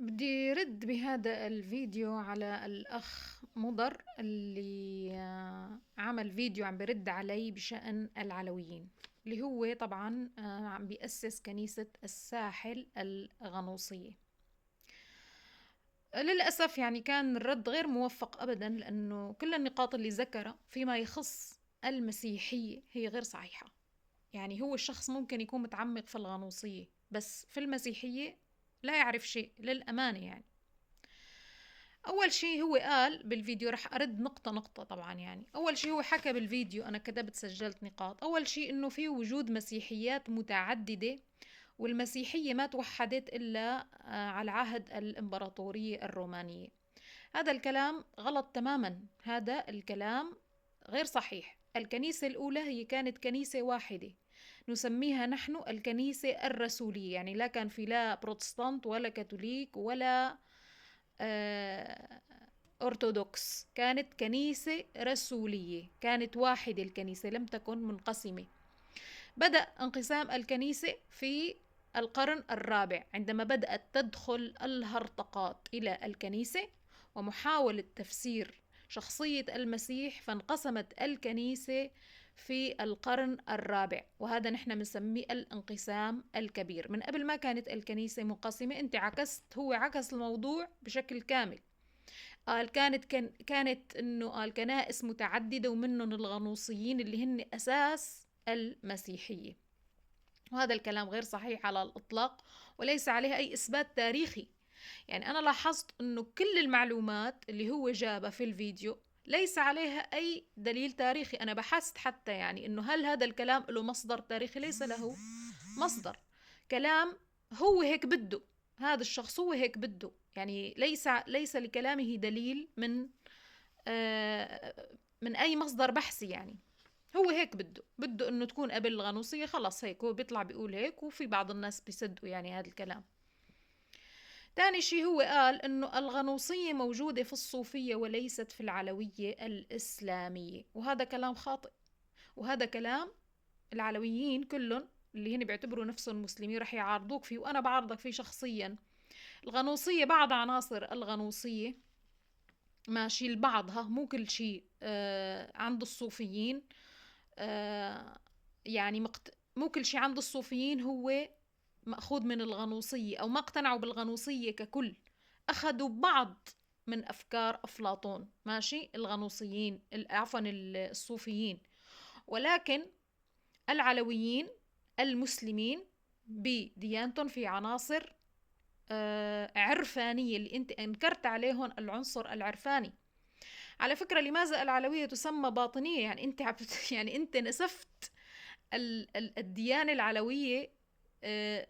بدي رد بهذا الفيديو على الأخ مضر اللي عمل فيديو عم برد علي بشأن العلويين، اللي هو طبعا عم بيأسس كنيسة الساحل الغنوصية. للأسف يعني كان الرد غير موفق أبدا، لأنه كل النقاط اللي ذكرها فيما يخص المسيحية هي غير صحيحة. يعني هو الشخص ممكن يكون متعمق في الغنوصية، بس في المسيحية لا يعرف شيء للأمانة. يعني أول شيء هو قال بالفيديو، رح أرد نقطة نقطة طبعا. يعني أول شيء هو حكى بالفيديو، أنا كتبت سجلت نقاط. أول شيء إنه في وجود مسيحيات متعددة، والمسيحية ما توحدت إلا على عهد الإمبراطورية الرومانية. هذا الكلام غلط تماما، هذا الكلام غير صحيح. الكنيسة الأولى هي كانت كنيسة واحدة نسميها نحن الكنيسة الرسولية، يعني لا كان في لا بروتستانت ولا كاثوليك ولا أرثوذكس، كانت كنيسة رسولية، كانت واحدة الكنيسة، لم تكن منقسمة. بدأ انقسام الكنيسة في القرن الرابع، عندما بدأت تدخل الهرطقات إلى الكنيسة ومحاولة تفسير شخصية المسيح، فانقسمت الكنيسة في القرن الرابع، وهذا نحن بنسميه الانقسام الكبير. من قبل ما كانت الكنيسة منقسمة، انت عكست، هو عكس الموضوع بشكل كامل. قال كانت انه قال كنائس متعددة ومنهم الغنوصيين اللي هن اساس المسيحية، وهذا الكلام غير صحيح على الإطلاق، وليس عليه أي إثبات تاريخي. يعني أنا لاحظت أنه كل المعلومات اللي هو جابها في الفيديو ليس عليها أي دليل تاريخي. أنا بحثت حتى يعني أنه هل هذا الكلام له مصدر تاريخي، ليس له مصدر. كلام هو هيك بده، هذا الشخص هو هيك بده، يعني ليس لكلامه دليل من أي مصدر بحثي. يعني هو هيك بده انه تكون قبل الغنوصية، خلص هيك هو بيطلع بيقول هيك، وفي بعض الناس بيصدقوا يعني هذا الكلام. تاني شيء هو قال انه الغنوصية موجودة في الصوفية وليست في العلوية الإسلامية، وهذا كلام خاطئ. وهذا كلام العلويين كلهم اللي هن بيعتبروا نفسهم مسلمين رح يعارضوك فيه، وانا بعارضك فيه شخصيا. الغنوصية بعض عناصر الغنوصية ماشي لبعضها، مو كل شيء عند الصوفيين. آه يعني مو كل شيء عند الصوفيين هو مأخوذ من الغنوصية، أو ما اقتنعوا بالغنوصية ككل، أخذوا بعض من أفكار أفلاطون، ماشي، الغنوصيين عفوا الصوفيين. ولكن العلويين المسلمين بديانتهم في عناصر عرفانية، اللي انت انكرت عليهم العنصر العرفاني. على فكرة، لماذا العلوية تسمى باطنية؟ يعني انت يعني انت نسفت الديانة العلوية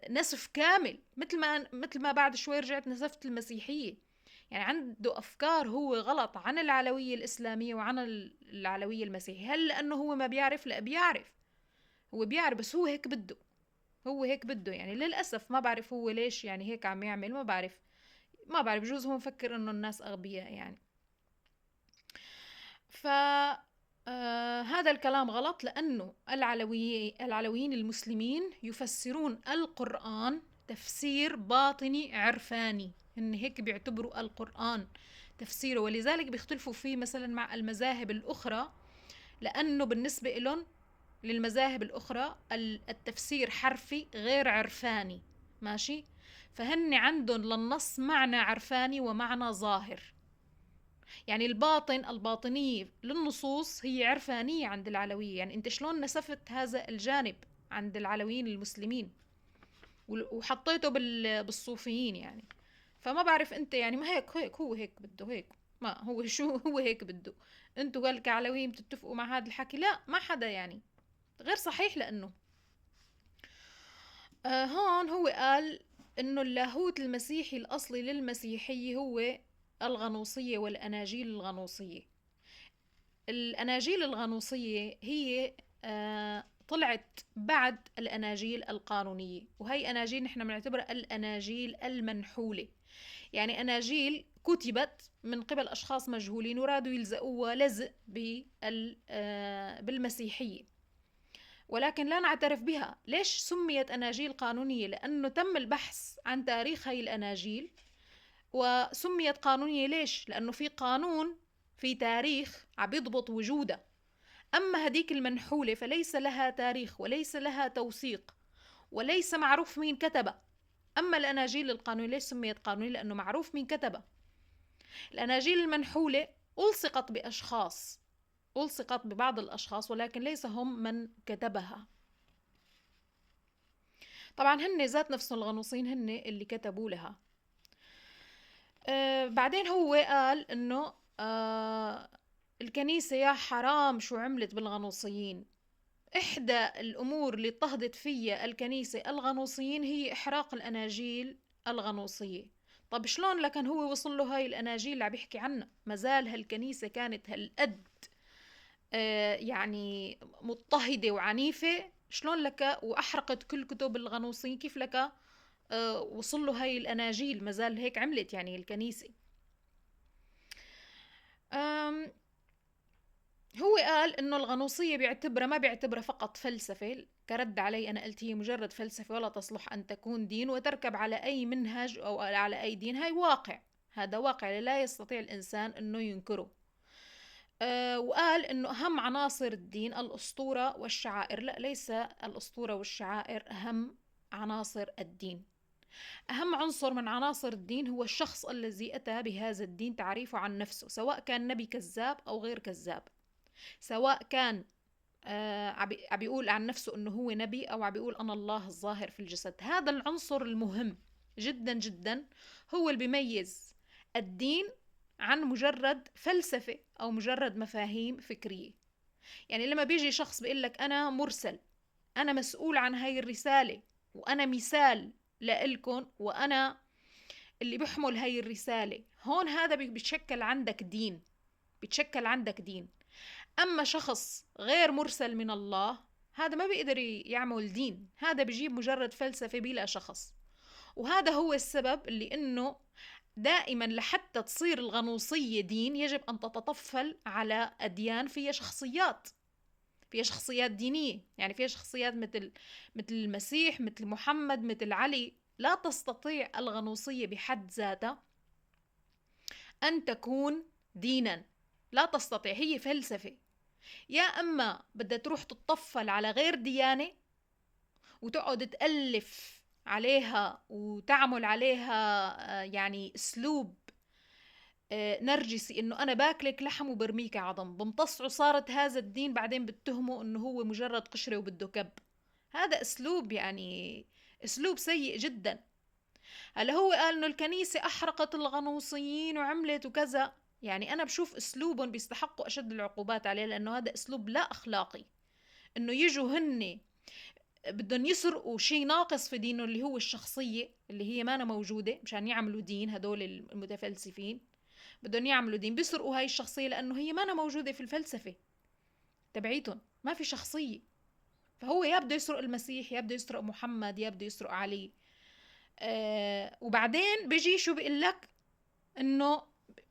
نسف كامل، مثل ما بعد شوي رجعت نسفت المسيحية. يعني عنده أفكار هو غلط عن العلوية الإسلامية وعن العلوية المسيحية. هل لأنه هو ما بيعرف؟ لا، بيعرف، هو بيعرف، بس هو هيك بده، هو هيك بده. يعني للأسف ما بعرف هو ليش يعني هيك عم يعمل، ما بعرف بجوز هو مفكر إنه الناس أغبياء يعني. ف هذا الكلام غلط، لأنه العلويين المسلمين يفسرون القرآن تفسير باطني عرفاني، إن هيك بيعتبروا القرآن تفسيره، ولذلك بيختلفوا فيه مثلا مع المذاهب الأخرى، لأنه بالنسبة لهم للمذاهب الأخرى التفسير حرفي غير عرفاني، ماشي. فهن عندهم للنص معنى عرفاني ومعنى ظاهر. يعني الباطنية للنصوص هي عرفانية عند العلوية. يعني انت شلون نسفت هذا الجانب عند العلويين المسلمين وحطيته بالصوفيين؟ يعني فما بعرف انت، يعني ما هيك هو هيك بده هيك، ما هو شو هو هيك بده. انتوا قال كعلويين بتتفقوا مع هذا الحكي؟ لا، ما حدا، يعني غير صحيح. لانه هون هو قال انه اللاهوت المسيحي الاصلي للمسيحية هو الغنوصية والاناجيل الغنوصية. الأناجيل الغنوصية هي طلعت بعد الأناجيل القانونية، وهي أناجيل نحن بنعتبرها الأناجيل المنحولة. يعني أناجيل كتبت من قبل أشخاص مجهولين ورادوا يلزقوها لزق بالمسيحية، ولكن لا نعترف بها. ليش سميت أناجيل قانونية؟ لأنه تم البحث عن تاريخ هاي الأناجيل، وسميت قانونية ليش؟ لأنه في قانون، في تاريخ عم يضبط وجودها. أما هديك المنحولة فليس لها تاريخ وليس لها توثيق وليس معروف مين كتبها. أما الأناجيل القانونية ليش سميت قانونية؟ لأنه معروف مين كتبها. الأناجيل المنحولة ألصقت بأشخاص، ألصقت ببعض الأشخاص، ولكن ليس هم من كتبها. طبعا هن ذات نفسهم الغنوصيين هن اللي كتبوا لها. بعدين هو قال إنه الكنيسة يا حرام شو عملت بالغنوصيين. إحدى الأمور اللي اضطهدت فيها الكنيسة الغنوصيين هي إحراق الأناجيل الغنوصية. طب شلون لكن هو وصل له هاي الأناجيل اللي عم يحكي عنها؟ مازال هالكنيسة كانت هالقد يعني مضطهدة وعنيفة، شلون لك وأحرقت كل كتب الغنوصيين؟ كيف لك وصل له هاي الأناجيل؟ مازال هيك عملت يعني الكنيسة. هو قال إنه الغنوصية ما بيعتبرها فقط فلسفة، كرد علي أنا قلت هي مجرد فلسفة ولا تصلح أن تكون دين وتركب على أي منهج أو على أي دين. هاي واقع، هذا واقع لا يستطيع الإنسان إنه ينكره. وقال إنه أهم عناصر الدين الأسطورة والشعائر. لا، ليس الأسطورة والشعائر أهم عناصر الدين. أهم عنصر من عناصر الدين هو الشخص الذي أتى بهذا الدين تعريفه عن نفسه، سواء كان نبي كذاب أو غير كذاب، سواء كان عم بيقول عن نفسه انه هو نبي او عم بيقول انا الله الظاهر في الجسد. هذا العنصر المهم جدا جدا هو اللي بيميز الدين عن مجرد فلسفة او مجرد مفاهيم فكرية. يعني لما بيجي شخص بيقول لك انا مرسل، انا مسؤول عن هاي الرسالة، وانا مثال لإلكن، وانا اللي بحمل هاي الرسالة، هون هذا بيتشكل عندك دين، بيتشكل عندك دين. أما شخص غير مرسل من الله هذا ما بيقدر يعمل دين، هذا بيجيب مجرد فلسفة بلا شخص. وهذا هو السبب اللي إنه دائما لحتى تصير الغنوصية دين يجب أن تتطفل على أديان فيها شخصيات، فيها شخصيات دينية، يعني فيها شخصيات مثل المسيح، مثل محمد، مثل علي. لا تستطيع الغنوصية بحد ذاتها أن تكون دينا، لا تستطيع، هي فلسفة. يا أما بدها تروح تتطفل على غير ديانة وتقعد تألف عليها وتعمل عليها يعني أسلوب نرجسي، إنه أنا باكلك لحم وبرميك عظم، بمتصه صارت هذا الدين، بعدين بتهمه إنه هو مجرد قشرة وبده كب. هذا أسلوب يعني أسلوب سيء جدا. هلا هو قال إنه الكنيسة أحرقت الغنوصيين وعملت وكذا، يعني أنا بشوف أسلوبهم بيستحقوا أشد العقوبات عليه، لأنه هذا أسلوب لا أخلاقي. إنه يجوا هن بدهم يسرقوا شيء ناقص في دينه اللي هو الشخصية اللي هي ما موجودة، مشان يعملوا دين. هدول المتفلسفين بدهم يعملوا دين، بيسرقوا هاي الشخصية لأنه هي ما موجودة في الفلسفة تبعيتهم، ما في شخصية. فهو يا بده يسرق المسيح، يا بده يسرق محمد، يا بده يسرق علي. وبعدين بيجي شو بيقول لك؟ إنه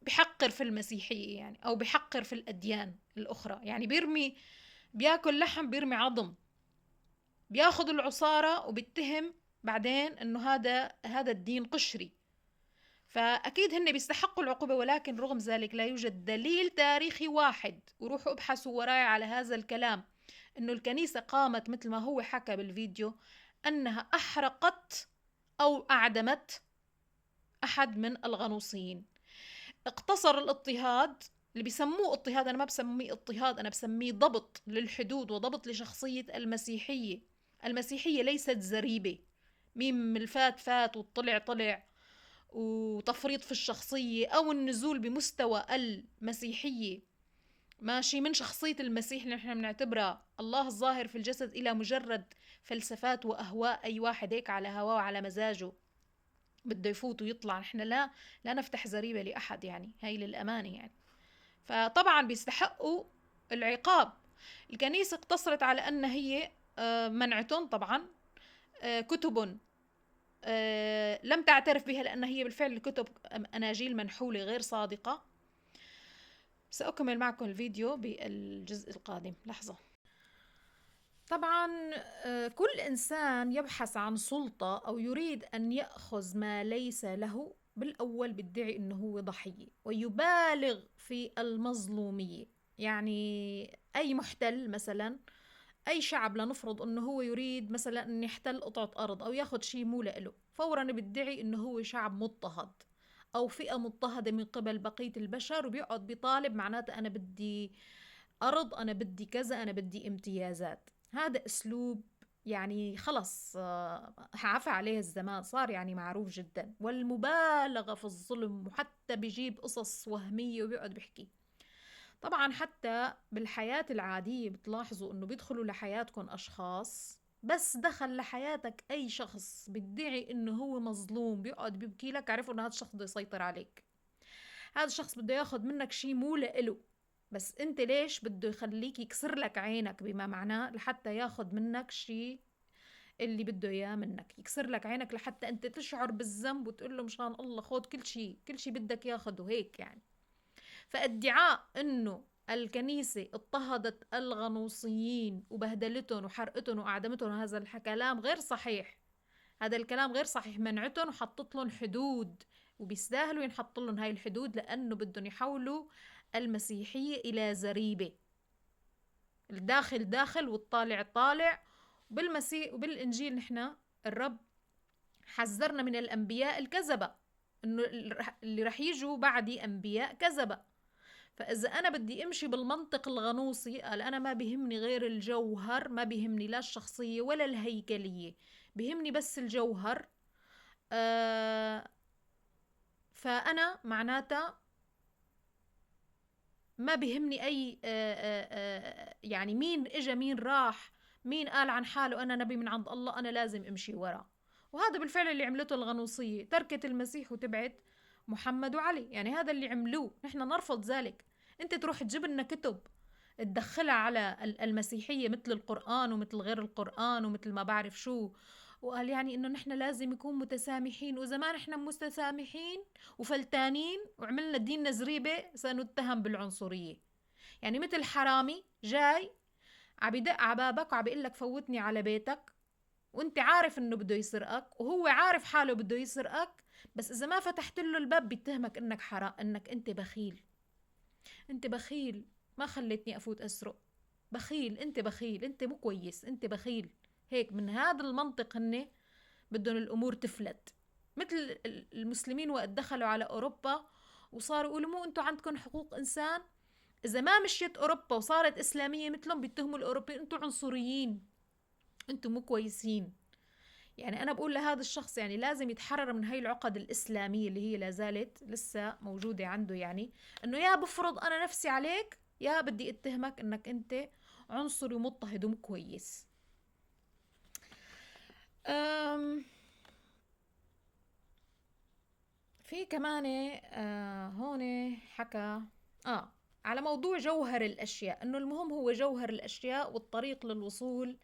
بحقر في المسيحية يعني، أو بحقر في الأديان الأخرى، يعني بيرمي، بياكل لحم بيرمي عظم، بياخذ العصارة وبيتهم بعدين إنه هذا الدين قشري. فأكيد هن بيستحقوا العقوبة، ولكن رغم ذلك لا يوجد دليل تاريخي واحد، وروحوا ابحثوا وراي على هذا الكلام، إنه الكنيسة قامت مثل ما هو حكى بالفيديو أنها أحرقت أو أعدمت أحد من الغنوصيين. اقتصر الاضطهاد اللي بيسموه اضطهاد، أنا ما بسميه اضطهاد، أنا بسميه ضبط للحدود وضبط لشخصية المسيحية. المسيحية ليست زريبة، مين الفات فات والطلع طلع وتفريط في الشخصية، أو النزول بمستوى المسيحية ماشي من شخصية المسيح اللي نحن بنعتبرها الله الظاهر في الجسد إلى مجرد فلسفات وأهواء أي واحد هيك على هواه وعلى مزاجه بده يفوت ويطلع. نحن لا نفتح زريبة لأحد، يعني هاي للأمانة يعني. فطبعا بيستحقوا العقاب. الكنيسة اقتصرت على أن هي منعتهم طبعا كتب لم تعترف بها، لأن هي بالفعل كتب أناجيل منحولة غير صادقة. سأكمل معكم الفيديو بالجزء القادم. لحظة. طبعا كل إنسان يبحث عن سلطة أو يريد أن يأخذ ما ليس له بالأول بيدعي إنه هو ضحية ويبالغ في المظلومية. يعني أي محتل مثلا، أي شعب لنفرض إنه هو يريد مثلا إن يحتل قطعة أرض أو ياخد شيء مو لإله، فورا بيدعي إنه هو شعب مضطهد أو فئة مضطهدة من قبل بقية البشر، وبيقعد بيطالب معناته أنا بدي أرض، أنا بدي كذا، أنا بدي امتيازات. هذا أسلوب يعني خلص عفى عليه الزمان، صار يعني معروف جدا، والمبالغة في الظلم، وحتى بيجيب قصص وهمية وبيقعد بيحكي. طبعا حتى بالحياة العادية بتلاحظوا انه بيدخلوا لحياتكم اشخاص، بس دخل لحياتك اي شخص بيدعي انه هو مظلوم بيقعد بيبكي لك، عرفوا انه هذا الشخص بده يسيطر عليك، هذا الشخص بده ياخد منك شيء مو لإله، بس انت ليش بده يخليك يكسر لك عينك بما معناه لحتى ياخد منك شيء اللي بده اياه منك، يكسر لك عينك لحتى انت تشعر بالذنب وتقول له مشان الله خد كل شيء، كل شيء بدك ياخده هيك يعني. فادعاء انه الكنيسة اضطهدت الغنوصيين وبهدلتهم وحرقتهم وأعدمتهم، هذا الكلام غير صحيح، هذا الكلام غير صحيح. منعتهم وحطت لهم حدود، وبيستاهلوا ينحط لهم هاي الحدود، لأنه بدهم يحولوا المسيحية إلى زريبة، الداخل داخل والطالع طالع. وبالمسيح وبالإنجيل نحن الرب حذرنا من الأنبياء الكذبة، إنه اللي رح يجوا بعدي أنبياء كذبة. فإذا أنا بدي أمشي بالمنطق الغنوصي، قال أنا ما بيهمني غير الجوهر، ما بيهمني لا الشخصية ولا الهيكلية، بيهمني بس الجوهر. آه فأنا معناتها ما بيهمني أي يعني مين إجا مين راح، مين قال عن حاله أنا نبي من عند الله، أنا لازم أمشي وراه. وهذا بالفعل اللي عملته الغنوصية، تركت المسيح وتبعت محمد وعلي، يعني هذا اللي عملوه، نحن نرفض ذلك. انت تروح تجيب لنا كتب تدخلها على المسيحية مثل القرآن ومثل غير القرآن ومثل ما بعرف شو، وقال يعني انه نحن لازم نكون متسامحين، واذا ما نحن متسامحين وفلتانين وعملنا ديننا زريبة سنتهم بالعنصرية. يعني مثل حرامي جاي عبيدق عبابك وعبيقول لك فوتني على بيتك، وانت عارف انه بده يسرقك وهو عارف حاله بده يسرقك، بس اذا ما فتحت له الباب بيتهمك انك حرام، انك انت بخيل، انت بخيل ما خليتني افوت اسرق، بخيل، انت بخيل، انت مو كويس، انت بخيل. هيك من هذا المنطق هن بدهم الامور تفلت. مثل المسلمين وقت دخلوا على اوروبا وصاروا يقولوا مو انتم عندكم حقوق انسان، اذا ما مشيت اوروبا وصارت اسلاميه مثلهم بيتهموا الاوروبيين انتم عنصريين، انتم مو كويسين. يعني انا بقول لهذا الشخص يعني لازم يتحرر من هاي العقد الاسلاميه اللي هي لا زالت لسه موجوده عنده، يعني انه يا بفرض انا نفسي عليك يا بدي اتهمك انك انت عنصري ومضطهد ومو كويس. أم في كمان هون حكى على موضوع جوهر الأشياء، إنه المهم هو جوهر الأشياء والطريق للوصول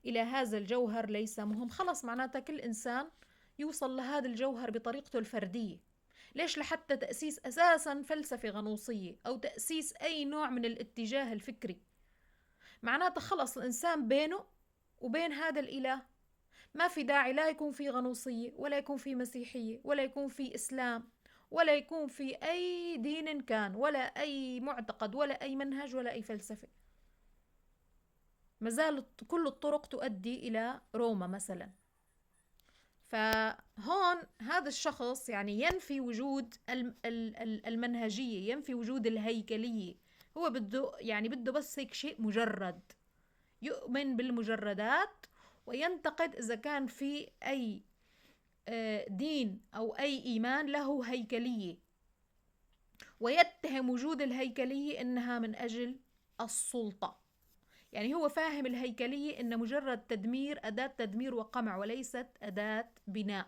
إلى هذا الجوهر ليس مهم. خلص معناتها كل إنسان يوصل لهذا الجوهر بطريقته الفردية. ليش لحتى تأسيس أساسا فلسفة غنوصية أو تأسيس أي نوع من الاتجاه الفكري؟ معناتها خلص الإنسان بينه وبين هذا الإله، ما في داعي لا يكون في غنوصية ولا يكون في مسيحية ولا يكون في إسلام ولا يكون في أي دين كان ولا أي معتقد ولا أي منهج ولا أي فلسفة. ما زالت كل الطرق تؤدي إلى روما مثلا. فهون هذا الشخص يعني ينفي وجود المنهجية، ينفي وجود الهيكلية، هو بده يعني بده بس هيك شيء مجرد، يؤمن بالمجردات وينتقد إذا كان في أي دين أو أي إيمان له هيكلية، ويتهم وجود الهيكلية إنها من أجل السلطة. يعني هو فاهم الهيكلية إن مجرد تدمير، أداة تدمير وقمع وليست أداة بناء.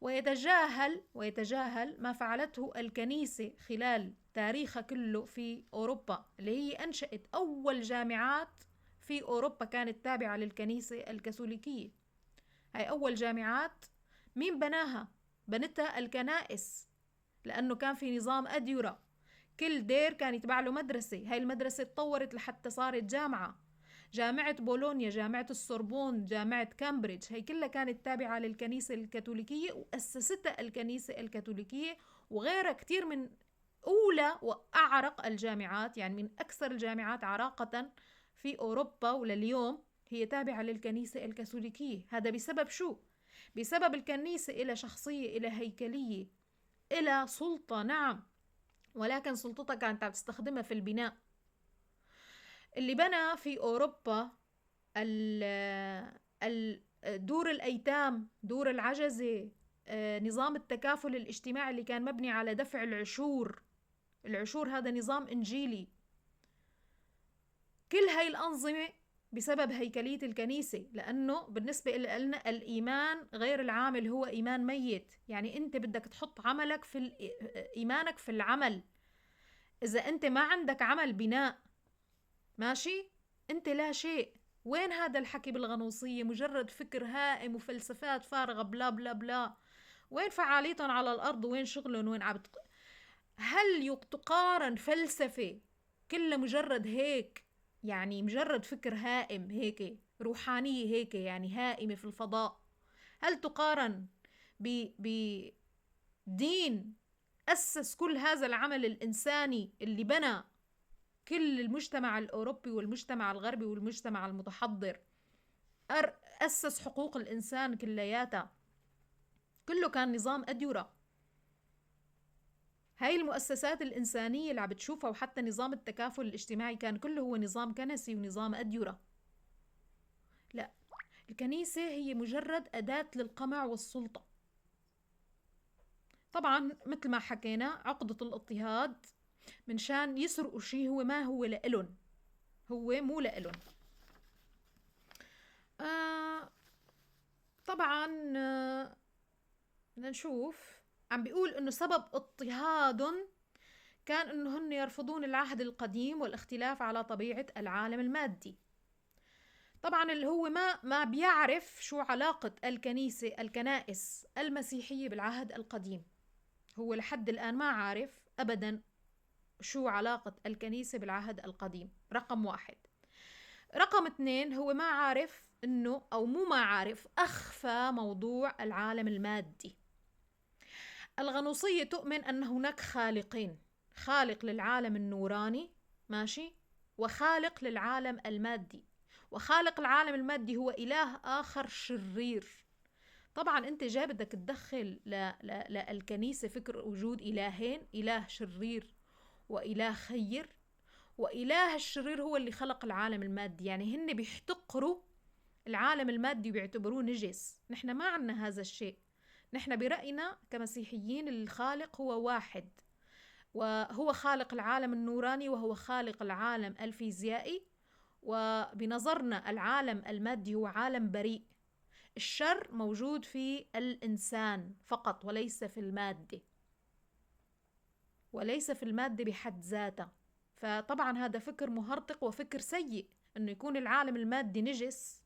ويتجاهل ما فعلته الكنيسة خلال تاريخها كله في أوروبا، اللي هي أنشأت أول جامعات في أوروبا كانت تابعة للكنيسة الكاثوليكية. هاي أول جامعات مين بناها؟ بنتها الكنائس، لأنه كان في نظام أديرة، كل دير كان يتبع له مدرسة، هاي المدرسة تطورت لحتى صارت جامعة. جامعة بولونيا، جامعة السوربون، جامعة كامبريدج، هي كلها كانت تابعة للكنيسة الكاثوليكية وأسستها الكنيسة الكاثوليكية، وغيرها كتير من أولى وأعرق الجامعات، يعني من أكثر الجامعات عراقة في أوروبا ولليوم هي تابعة للكنيسة الكاثوليكية. هذا بسبب شو؟ بسبب الكنيسة إلى شخصية، إلى هيكلية، إلى سلطة، نعم، ولكن سلطتها كانت عم تستخدمها في البناء. اللي بنى في أوروبا دور الأيتام، دور العجزة، نظام التكافل الاجتماعي اللي كان مبني على دفع العشور. العشور هذا نظام إنجيلي. كل هاي الأنظمة بسبب هيكلية الكنيسة، لأنه بالنسبة لنا الإيمان غير العامل هو إيمان ميت. يعني أنت بدك تحط عملك في إيمانك في العمل. إذا أنت ما عندك عمل بناء، ماشي، أنت لا شيء. وين هذا الحكي بالغنوصية؟ مجرد فكر هائم وفلسفات فارغة بلا بلا بلا. وين فعاليتهم على الأرض؟ وين شغلهم؟ وين هل تقارن فلسفة كلها مجرد هيك، يعني مجرد فكر هائم هيك، روحانية هيك يعني هائمة في الفضاء، هل تقارن بدين أسس كل هذا العمل الإنساني اللي بنى كل المجتمع الأوروبي والمجتمع الغربي والمجتمع المتحضر، أسس حقوق الإنسان كلياتها، كله كان نظام أديرة. هاي المؤسسات الإنسانية اللي عم بتشوفها، وحتى نظام التكافل الاجتماعي كان كله هو نظام كنسي ونظام أديرة. لا، الكنيسة هي مجرد أداة للقمع والسلطة. طبعا مثل ما حكينا عقدة الاضطهاد من شان يسرقوا شيء هو ما هو لإلن، هو مو لإلن. طبعا بدنا نشوف، عم بيقول انه سبب اضطهادهم كان انه هن يرفضون العهد القديم والاختلاف على طبيعة العالم المادي. طبعا اللي هو ما بيعرف شو علاقة الكنائس المسيحية بالعهد القديم. هو لحد الآن ما عارف أبدا شو علاقة الكنيسة بالعهد القديم، رقم واحد. رقم اثنين، هو ما عارف انه، او مو ما عارف، اخفى موضوع العالم المادي. الغنوصية تؤمن ان هناك خالقين، خالق للعالم النوراني، ماشي، وخالق للعالم المادي. وخالق العالم المادي هو إله آخر شرير. طبعا انت جاي بدك تدخل للكنيسة فكر وجود إلهين، إله شرير وإله خير، وإله الشرير هو اللي خلق العالم المادي. يعني هن بيحتقروا العالم المادي وبيعتبروه نجس. نحن ما عنا هذا الشيء. نحن برأينا كمسيحيين الخالق هو واحد، وهو خالق العالم النوراني وهو خالق العالم الفيزيائي. وبنظرنا العالم المادي هو عالم بريء. الشر موجود في الإنسان فقط وليس في المادة، وليس في المادة بحد ذاتها. فطبعا هذا فكر مهرطق وفكر سيء، انه يكون العالم المادي نجس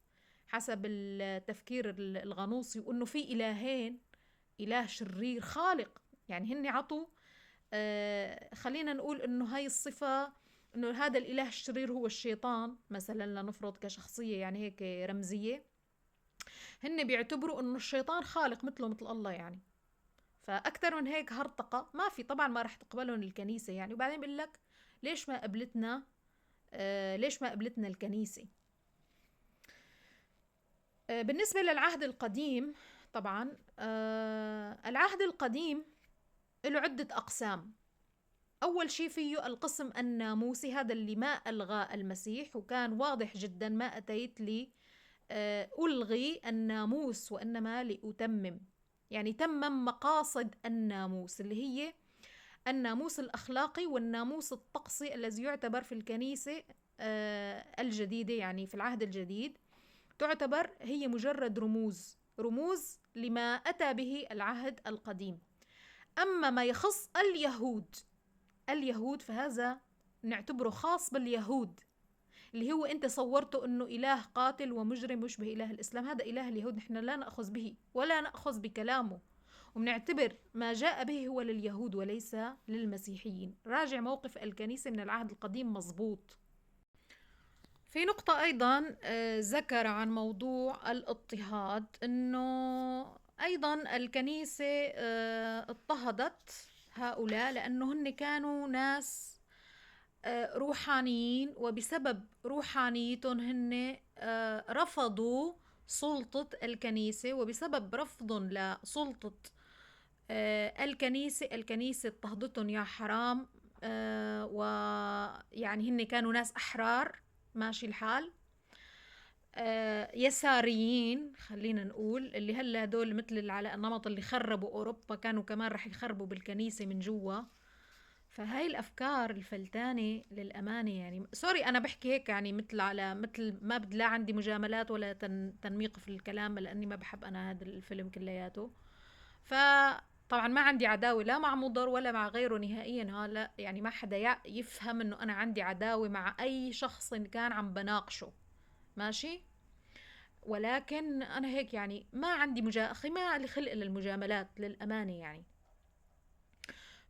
حسب التفكير الغنوصي، وانه في إلهين، إله شرير خالق. يعني هن عطوا خلينا نقول انه هاي الصفة، انه هذا الإله الشرير هو الشيطان مثلا، لنفرض كشخصية يعني هيك رمزية. هن بيعتبروا انه الشيطان خالق مثله مثل الله يعني. فأكثر من هيك هرطقة ما في. طبعا ما رح تقبلهم الكنيسة يعني. وبعدين بقول لك ليش ما قبلتنا، ليش ما قبلتنا الكنيسة. بالنسبة للعهد القديم، طبعا العهد القديم له عدة أقسام. أول شيء فيه القسم الناموسي، هذا اللي ما ألغى المسيح، وكان واضح جدا ما أتيت لي ألغي الناموس وإنما لأتمم. يعني تمم مقاصد الناموس اللي هي الناموس الأخلاقي والناموس الطقسي الذي يعتبر في الكنيسة الجديدة، يعني في العهد الجديد تعتبر هي مجرد رموز لما أتى به العهد القديم. أما ما يخص اليهود فهذا نعتبره خاص باليهود، اللي هو أنت صورته أنه إله قاتل ومجرم يشبه إله الإسلام. هذا إله اليهود، نحن لا نأخذ به ولا نأخذ بكلامه، وبنعتبر ما جاء به هو لليهود وليس للمسيحيين. راجع موقف الكنيسة من العهد القديم مزبوط. في نقطة أيضا ذكر عن موضوع الاضطهاد، أنه أيضا الكنيسة اضطهدت هؤلاء لأنه هن كانوا ناس روحانيين، وبسبب روحانيتهم هن رفضوا سلطة الكنيسة، وبسبب رفضهم لسلطة الكنيسة اضطهدتهم يا حرام. ويعني هن كانوا ناس أحرار ماشي الحال، يساريين خلينا نقول، اللي هلا هدول مثل على النمط اللي خربوا أوروبا كانوا كمان رح يخربوا بالكنيسة من جوا. فهاي الأفكار الفلتانة للأمانة، يعني سوري أنا بحكي هيك يعني مثل ما لا عندي مجاملات ولا تنميق في الكلام، لأني ما بحب أنا هذا الفيلم كلياته. فطبعا ما عندي عداوة لا مع مضر ولا مع غيره نهائيا، لا يعني ما حدا يفهم انه انا عندي عداوة مع اي شخص كان عم بناقشه، ماشي. ولكن انا هيك يعني ما عندي اخي ما لي خلق للمجاملات للامانة يعني.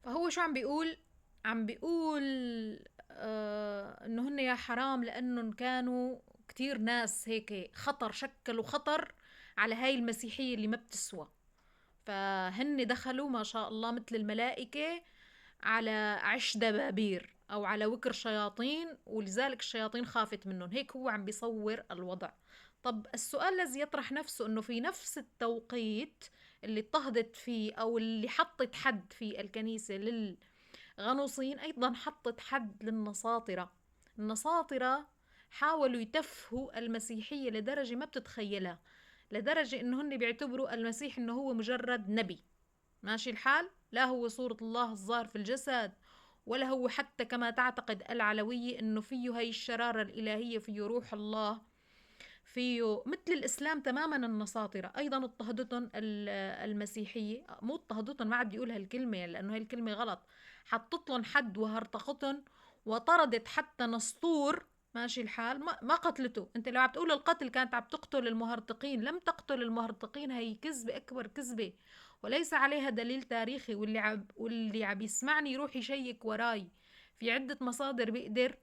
فهو شو عم بيقول؟ عم بيقول انه هن يا حرام لانهم كانوا كتير ناس هيك خطر، شكلوا خطر على هاي المسيحية اللي ما بتسوى. فهن دخلوا ما شاء الله مثل الملائكة على عش دبابير أو على وكر شياطين، ولذلك الشياطين خافت منهم. هيك هو عم بيصور الوضع. طب السؤال الذي يطرح نفسه أنه في نفس التوقيت اللي اضطهدت فيه أو اللي حطت حد في الكنيسة للغنوصين، أيضا حطت حد للنصاطرة. النصاطرة حاولوا يتفهوا المسيحية لدرجة ما بتتخيلها، لدرجة انه هن بيعتبروا المسيح انه هو مجرد نبي ماشي الحال، لا هو صورة الله الظاهر في الجسد، ولا هو حتى كما تعتقد العلوية انه فيه هاي الشرارة الالهية، فيه روح الله، فيه مثل الاسلام تماما. النصاطرة ايضا اضطهدتهم المسيحية، مو اضطهدتهم ما عاد يقول هالكلمة لانه هاي الكلمة غلط، حطت لهم حد وهرطقتهم وطردت حتى نسطور ماشي الحال. ما قتلته. انت لو عم تقول القتل كانت عم تقتل المهرطقين، لم تقتل المهرطقين. هي كذبة، اكبر كذبة، وليس عليها دليل تاريخي. واللي عم يسمعني يروح يشيك وراي في عدة مصادر بيقدر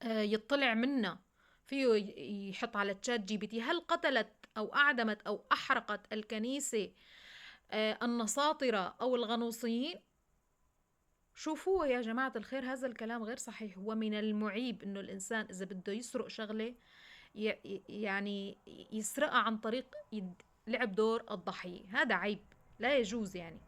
يطلع منها، فيه يحط على تشات جي بي تي هل قتلت أو أعدمت أو أحرقت الكنيسة النصاطرة أو الغنوصيين. شوفوا يا جماعة الخير، هذا الكلام غير صحيح. ومن المعيب إنه الإنسان إذا بده يسرق شغلة يعني يسرقها عن طريق لعب دور الضحية. هذا عيب لا يجوز يعني.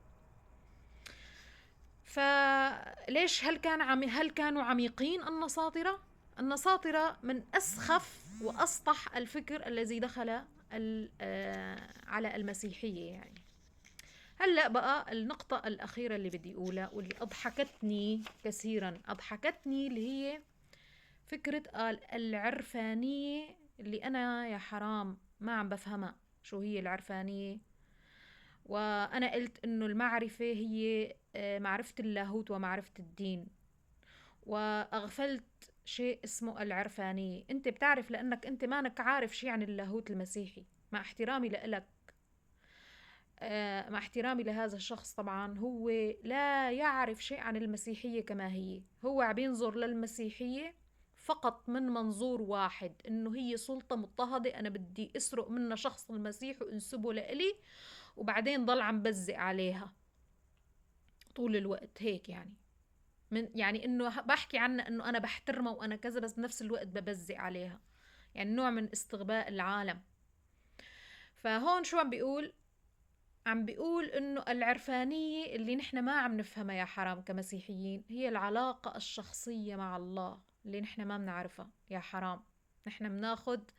فليش هل كانوا عميقين النصاطرة؟ النصاطرة من أسخف وأسطح الفكر الذي دخل على المسيحية يعني. هلأ بقى النقطة الأخيرة اللي بدي أقولها واللي أضحكتني كثيرا، أضحكتني، اللي هي فكرة العرفانية، اللي أنا يا حرام ما عم بفهمها. شو هي العرفانية؟ وأنا قلت إنه المعرفة هي معرفة اللاهوت ومعرفة الدين، وأغفلت شيء اسمه العرفانية. أنت بتعرف لأنك أنت مانك عارف شيء عن اللاهوت المسيحي، مع احترامي لإلك، مع احترامي لهذا الشخص طبعا، هو لا يعرف شيء عن المسيحية كما هي. هو عم ينظر للمسيحية فقط من منظور واحد، انه هي سلطة مضطهدة، انا بدي اسرق منها شخص المسيح وانسبه لإلي، وبعدين ضل عم بزق عليها طول الوقت هيك يعني. يعني انه بحكي عنها انه انا بحترمها وانا كذا، بس بنفس الوقت ببزق عليها، يعني نوع من استغباء العالم. فهون شو عم بيقول؟ عم بيقول انه العرفانية اللي نحن ما عم نفهمها يا حرام كمسيحيين هي العلاقة الشخصية مع الله اللي نحن ما بنعرفها يا حرام. نحن بناخد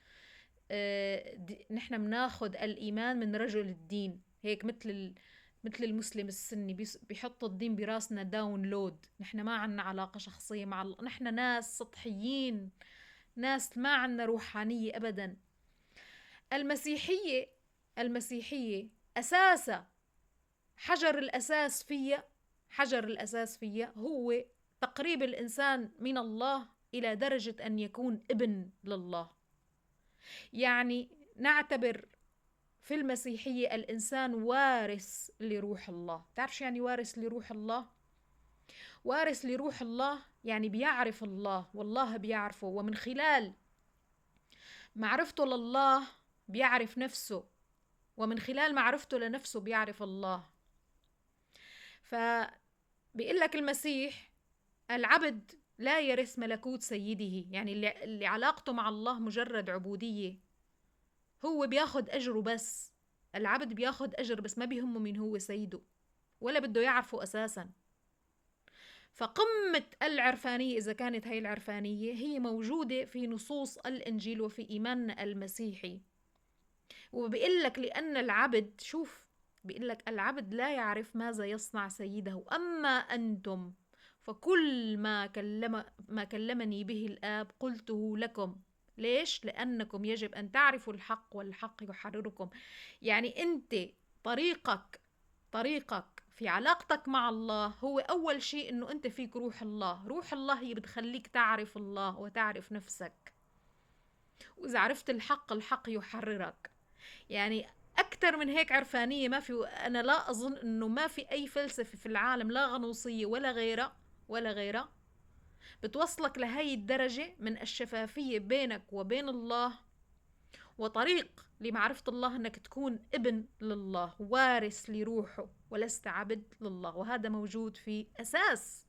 نحن بناخد الإيمان من رجل الدين، هيك مثل المسلم السني بيحط الدين براسنا داونلود. نحن ما عنا علاقة شخصية مع الله، نحن ناس سطحيين، ناس ما عنا روحانية أبدا. المسيحية المسيحية أساسا حجر الأساس فيها هو تقريب الإنسان من الله إلى درجة أن يكون ابن لله. يعني نعتبر في المسيحية الإنسان وارث لروح الله. تعرف شو يعني وارث لروح الله؟ وارث لروح الله يعني بيعرف الله والله بيعرفه، ومن خلال معرفته لله بيعرف نفسه، ومن خلال معرفته لنفسه بيعرف الله. فبيقول لك المسيح العبد لا يرث ملكوت سيده، يعني اللي علاقته مع الله مجرد عبودية، هو بياخد أجره بس. العبد بياخد أجر بس، ما بيهمه مين هو سيده ولا بده يعرفه أساسا. فقمة العرفانية إذا كانت هي العرفانية هي موجودة في نصوص الإنجيل وفي إيماننا المسيحي. وبيقول لك لأن العبد، شوف بيقول لك العبد لا يعرف ماذا يصنع سيده، أما أنتم فكل ما كلمني به الآب قلته لكم. ليش؟ لأنكم يجب أن تعرفوا الحق والحق يحرركم. يعني أنت طريقك في علاقتك مع الله هو أول شيء أنه أنت فيك روح الله. روح الله هي بتخليك تعرف الله وتعرف نفسك، وإذا عرفت الحق، الحق يحررك. يعني أكثر من هيك عرفانية ما في. أنا لا أظن أنه ما في أي فلسفة في العالم، لا غنوصية ولا غيرها بتوصلك لهي الدرجة من الشفافية بينك وبين الله، وطريق لمعرفة الله أنك تكون ابن لله وارث لروحه ولست عبد لله. وهذا موجود في أساس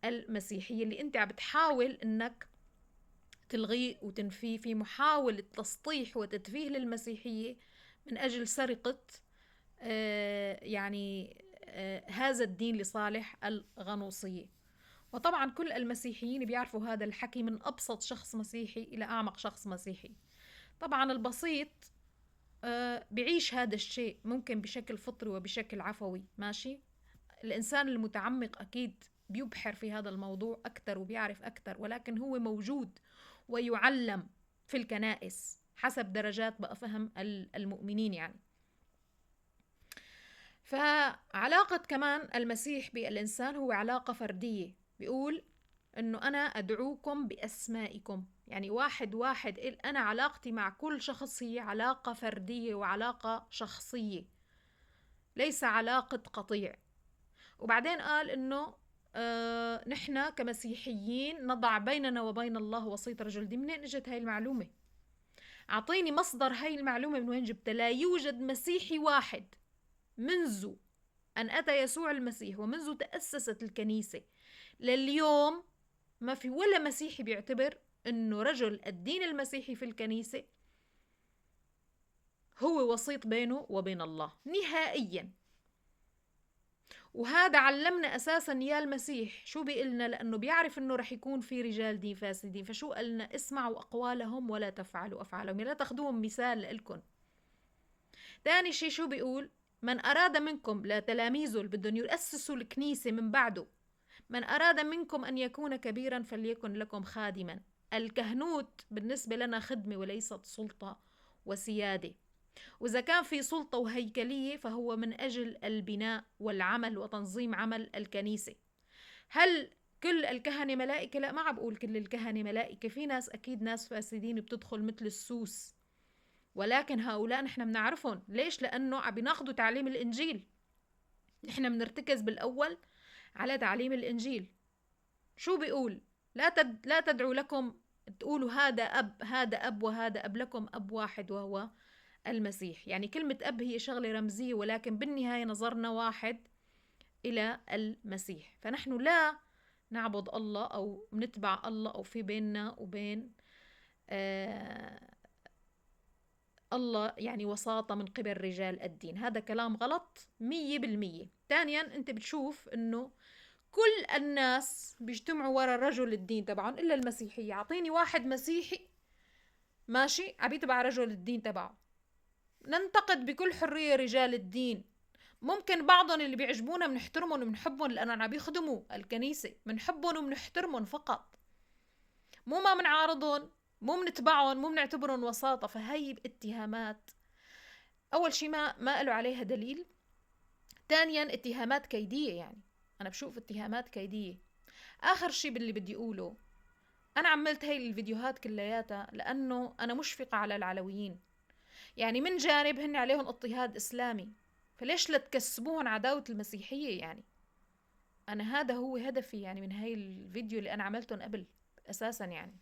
المسيحية اللي أنت عم بتحاول أنك تلغيه وتنفيه في محاولة تسطيح وتدفيه للمسيحية من أجل سرقة هذا الدين لصالح الغنوصية. وطبعا كل المسيحيين بيعرفوا هذا الحكي، من أبسط شخص مسيحي إلى أعمق شخص مسيحي. طبعا البسيط بيعيش هذا الشيء ممكن بشكل فطري وبشكل عفوي، ماشي. الإنسان المتعمق أكيد بيبحر في هذا الموضوع أكثر وبيعرف أكثر، ولكن هو موجود ويعلم في الكنائس حسب درجات بقى فهم المؤمنين يعني. فعلاقة كمان المسيح بالإنسان هو علاقة فردية. بيقول إنه أنا أدعوكم بأسمائكم، يعني واحد أنا علاقتي مع كل شخص هي علاقة فردية وعلاقة شخصية، ليس علاقة قطيع. وبعدين قال إنه نحن كمسيحيين نضع بيننا وبين الله وسيط رجل. دي منين اجت هاي المعلومة؟ أعطيني مصدر هاي المعلومة من وين جبتها. لا يوجد مسيحي واحد منذ أن أتى يسوع المسيح ومنذ تأسست الكنيسة لليوم ما في ولا مسيحي بيعتبر أنه رجل الدين المسيحي في الكنيسة هو وسيط بينه وبين الله نهائيا. وهذا علمنا أساسا يا المسيح شو بيقلنا، لأنه بيعرف أنه رح يكون في رجال دين فاسدين، فشو قالنا؟ اسمعوا أقوالهم ولا تفعلوا أفعالهم، لا تاخدوهم مثال لإلكم. تاني شي شو بيقول؟ من أراد منكم لتلاميذه اللي بدهم يؤسسوا الكنيسة من بعده، من أراد منكم أن يكون كبيرا فليكن لكم خادما. الكهنوت بالنسبة لنا خدمة وليست سلطة وسيادة، وإذا كان في سلطة وهيكلية فهو من أجل البناء والعمل وتنظيم عمل الكنيسة. هل كل الكهنة ملائكة؟ لا، ما عم بقول كل الكهنة ملائكة، في ناس أكيد ناس فاسدين بتدخل مثل السوس، ولكن هؤلاء نحن بنعرفهم. ليش؟ لأنه عم بيناخدوا تعليم الإنجيل. نحن بنرتكز بالأول على تعليم الإنجيل. شو بيقول؟ لا تدعوا لكم تقولوا هذا أب وهذا أب، لكم أب واحد وهو المسيح. يعني كلمة أب هي شغلة رمزية، ولكن بالنهاية نظرنا واحد إلى المسيح. فنحن لا نعبد الله أو نتبع الله أو في بيننا وبين الله يعني وساطة من قبل رجال الدين. هذا كلام غلط 100%. ثانيا أنت بتشوف أنه كل الناس بيجتمعوا ورا رجل الدين تبعهم إلا المسيحية. أعطيني واحد مسيحي ماشي عم يتبع رجل الدين تبعه. ننتقد بكل حرية رجال الدين، ممكن بعضهم اللي بيعجبونا بنحترمهم وبنحبهم لأنهم عم يخدموا الكنيسة، بنحبهم وبنحترمهم فقط، مو ما بنعارضهم، مو بنتبعهم، مو بنعتبرهم وساطة. فهي اتهامات أول شيء ما قالوا عليها دليل. ثانيا اتهامات كيدية، يعني أنا بشوف اتهامات كيدية. آخر شيء باللي بدي أقوله، أنا عملت هاي الفيديوهات كلياتها لأنه أنا مشفقة على العلويين. يعني من جانب هن عليهم اضطهاد إسلامي، فليش لا تكسبوهم عداوة المسيحية؟ يعني أنا هذا هو هدفي يعني من هاي الفيديو اللي أنا عملته قبل أساسا يعني.